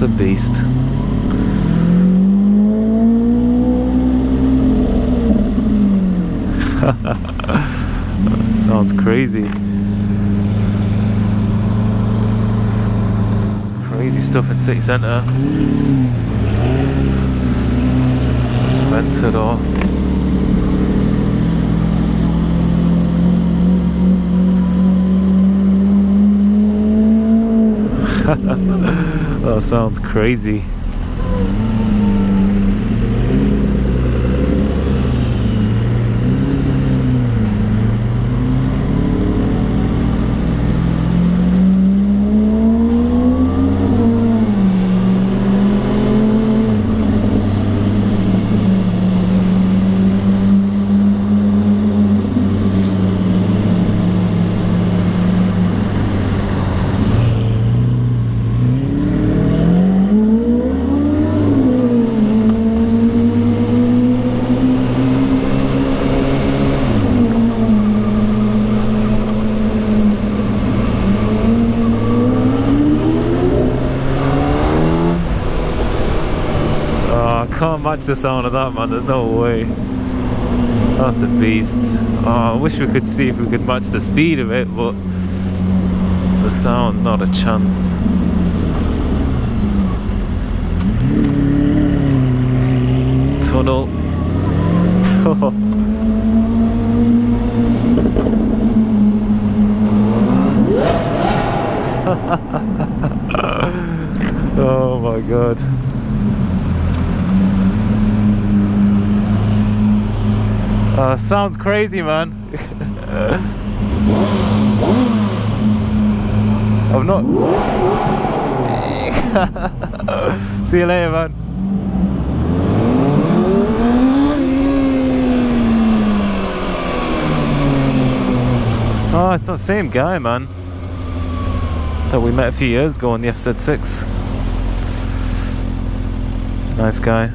That's a beast. Sounds crazy. Crazy stuff in city centre. Aventador. That sounds crazy. Can't match the sound of that, man. There's no way. That's a beast. Oh, I wish we could see if we could match the speed of it, but the sound, not a chance. Tunnel. Oh my god. Sounds crazy, man. I'm not. See you later, man. Oh, it's not the same guy, man, that we met a few years ago on the FZ6. Nice guy.